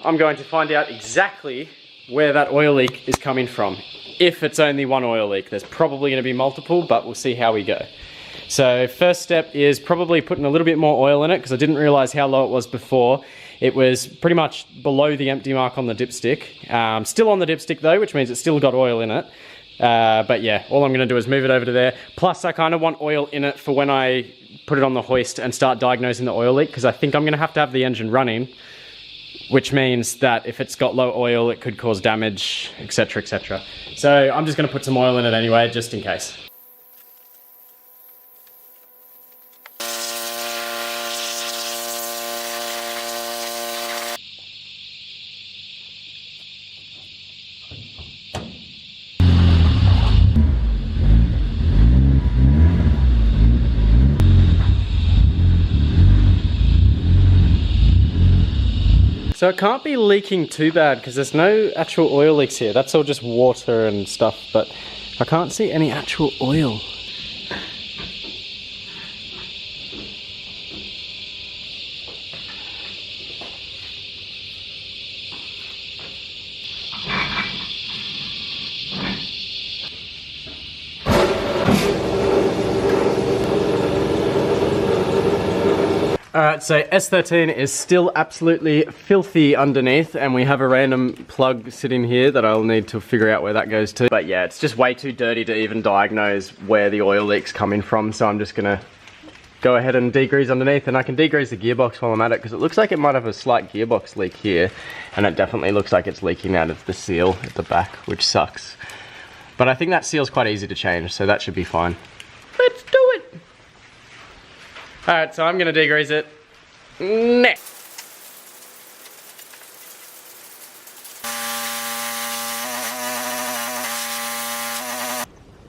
I'm going to find out exactly where that oil leak is coming from. If it's only one oil leak, there's probably going to be multiple, but we'll see how we go. So first step is probably putting a little bit more oil in it, because I didn't realize how low it was before. It was pretty much below the empty mark on the dipstick. Still on the dipstick though, which means it's still got oil in it. But yeah, all I'm going to do is move it over to there. Plus I kind of want oil in it for when I put it on the hoist and start diagnosing the oil leak, because I think I'm going to have the engine running, which means that if it's got low oil, it could cause damage, etc, etc. So I'm just going to put some oil in it anyway, just in case. So it can't be leaking too bad because there's no actual oil leaks here. That's all just water and stuff, but I can't see any actual oil. Alright, so S13 is still absolutely filthy underneath, and we have a random plug sitting here that I'll need to figure out where that goes to. But yeah, it's just way too dirty to even diagnose where the oil leak's coming from, so I'm just gonna go ahead and degrease underneath, and I can degrease the gearbox while I'm at it, because it looks like it might have a slight gearbox leak here, and it definitely looks like it's leaking out of the seal at the back, which sucks. But I think that seal's quite easy to change, so that should be fine. Let's do it! Alright, so I'm gonna degrease it next.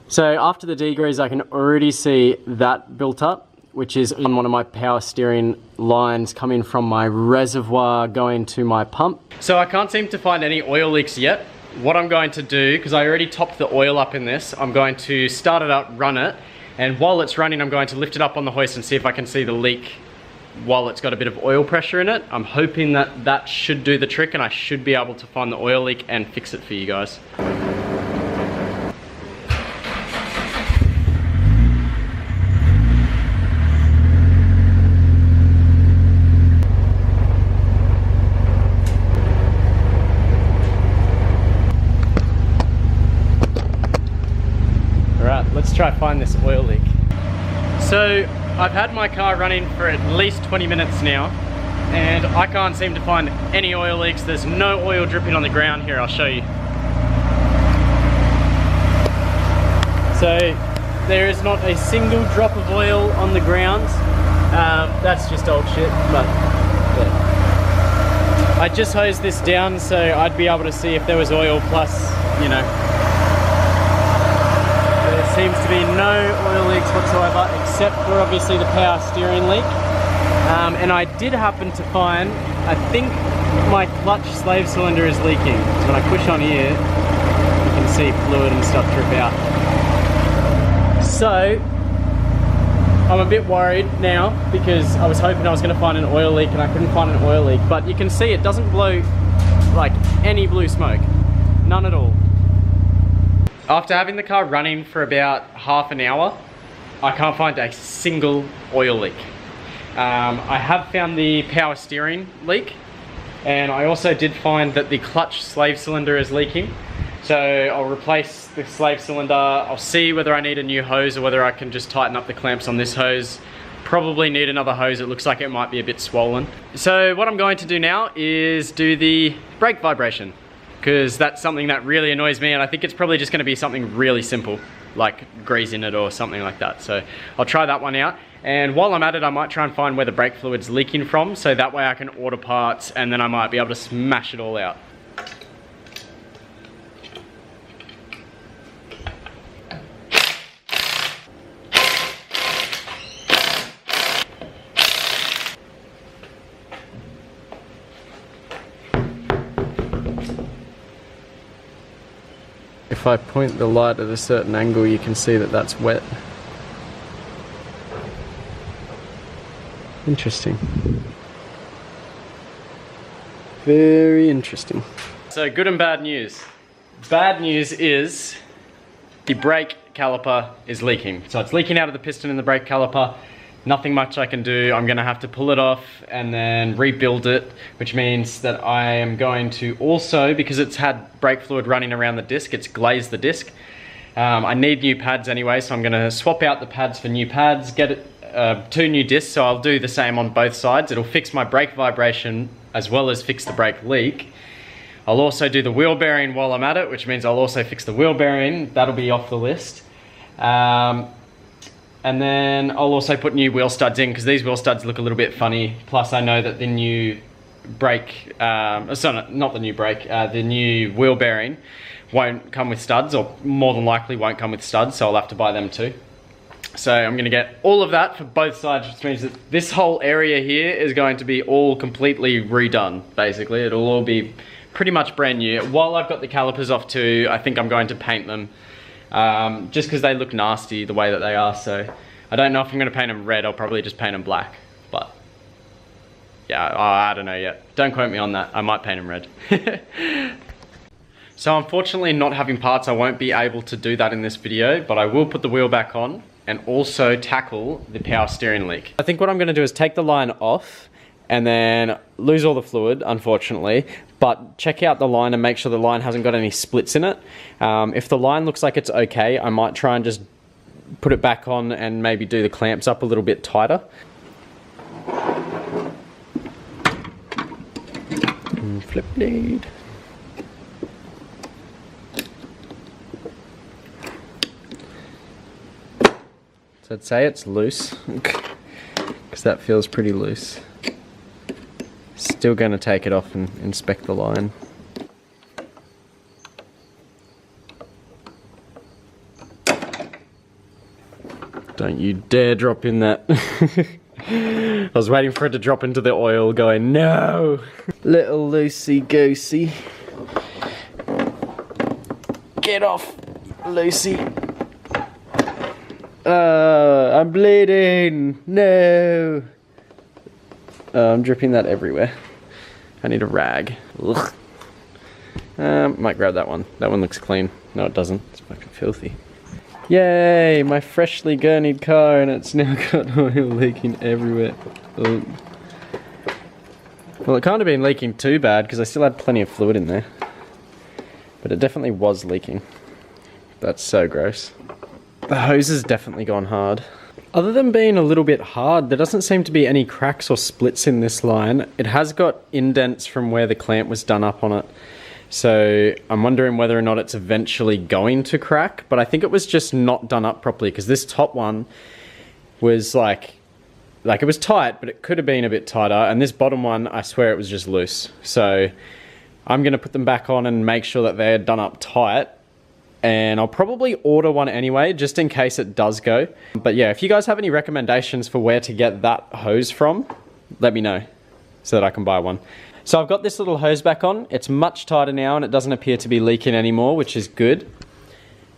So after the degrease, I can already see that built up, which is on one of my power steering lines coming from my reservoir going to my pump. So I can't seem to find any oil leaks yet. What I'm going to do, because I already topped the oil up in this, I'm going to start it up, run it, and while it's running, I'm going to lift it up on the hoist and see if I can see the leak while it's got a bit of oil pressure in it. I'm hoping that that should do the trick, and I should be able to find the oil leak and fix it for you guys. Alright, let's try to find this oil leak. So I've had my car running for at least 20 minutes now, and I can't seem to find any oil leaks. There's no oil dripping on the ground here, I'll show you. So there is not a single drop of oil on the ground. That's just old shit, but yeah. I just hosed this down so I'd be able to see if there was oil, plus, you know, there seems to be no oil leaks whatsoever, except for obviously the power steering leak. And I did happen to find, I think my clutch slave cylinder is leaking. So when I push on here, you can see fluid and stuff drip out. So I'm a bit worried now, because I was hoping I was going to find an oil leak and I couldn't find an oil leak. But you can see it doesn't blow like any blue smoke, none at all. After having the car running for about half an hour, I can't find a single oil leak. I have found the power steering leak, and I also did find that the clutch slave cylinder is leaking. So I'll replace the slave cylinder. I'll see whether I need a new hose or whether I can just tighten up the clamps on this hose. Probably need another hose. It looks like it might be a bit swollen. So what I'm going to do now is do the brake vibration, because that's something that really annoys me, and I think it's probably just going to be something really simple, like greasing it or something like that. So I'll try that one out, and while I'm at it, I might try and find where the brake fluid's leaking from, so that way I can order parts, and then I might be able to smash it all out. If I point the light at a certain angle, you can see that that's wet. Interesting. Very interesting. So good and bad news. Bad news is the brake caliper is leaking. So it's leaking out of the piston in the brake caliper. Nothing much I can do. I'm gonna have to pull it off and then rebuild it, which means that I am going to also, because it's had brake fluid running around the disc, it's glazed the disc. I need new pads anyway, so I'm gonna swap out the pads for new pads, get it, 2 new discs, so I'll do the same on both sides. It'll fix my brake vibration as well as fix the brake leak. I'll also do the wheel bearing while I'm at it, which means I'll also fix the wheel bearing. That'll be off the list. And then I'll also put new wheel studs in because these wheel studs look a little bit funny. Plus I know that the new brake, sorry, not the new brake, the new wheel bearing won't come with studs, or more than likely won't come with studs, so I'll have to buy them too. So I'm gonna get all of that for both sides, which means that this whole area here is going to be all completely redone, basically. It'll all be pretty much brand new. While I've got the calipers off too, I think I'm going to paint them. Just because they look nasty the way that they are, so I don't know if I'm going to paint them red. I'll probably just paint them black, but yeah, I don't know yet. Don't quote me on that. I might paint them red. So unfortunately, not having parts, I won't be able to do that in this video, but I will put the wheel back on and also tackle the power steering leak. I think what I'm going to do is take the line off and then lose all the fluid, unfortunately, but check out the line and make sure the line hasn't got any splits in it. If the line looks like it's okay, I might try and just put it back on and maybe do the clamps up a little bit tighter. And flip blade. So I'd say it's loose, because that feels pretty loose. Still going to take it off and inspect the line. Don't you dare drop in that. I was waiting for it to drop into the oil going, no! Little loosey-goosey. Get off, Lucy. I'm bleeding, no! I'm dripping that everywhere. I need a rag. Ugh. Might grab that one. That one looks clean. No, it doesn't. It's fucking filthy. Yay! My freshly gurneyed car, and it's now got oil leaking everywhere. Ugh. Well, it can't have been leaking too bad because I still had plenty of fluid in there. But it definitely was leaking. That's so gross. The hose has definitely gone hard. Other than being a little bit hard, there doesn't seem to be any cracks or splits in this line. It has got indents from where the clamp was done up on it. So I'm wondering whether or not it's eventually going to crack, but I think it was just not done up properly because this top one was like it was tight, but it could have been a bit tighter. And this bottom one, I swear it was just loose. So I'm gonna put them back on and make sure that they're done up tight. And I'll probably order one anyway, just in case it does go. But yeah, if you guys have any recommendations for where to get that hose from, let me know so that I can buy one. So I've got this little hose back on. It's much tighter now and it doesn't appear to be leaking anymore, which is good.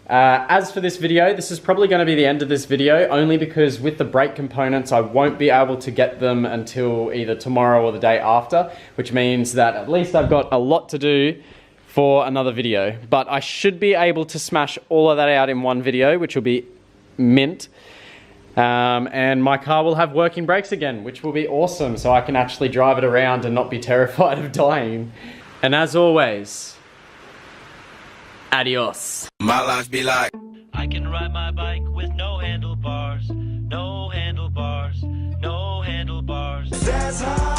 As for this video, this is probably going to be the end of this video, only because with the brake components, I won't be able to get them until either tomorrow or the day after, which means that at least I've got a lot to do for another video, but I should be able to smash all of that out in one video, which will be mint. And my car will have working brakes again, which will be awesome, so I can actually drive it around and not be terrified of dying. And as always, adios. My life be like, I can ride my bike with no handlebars, no handlebars, no handlebars. that's how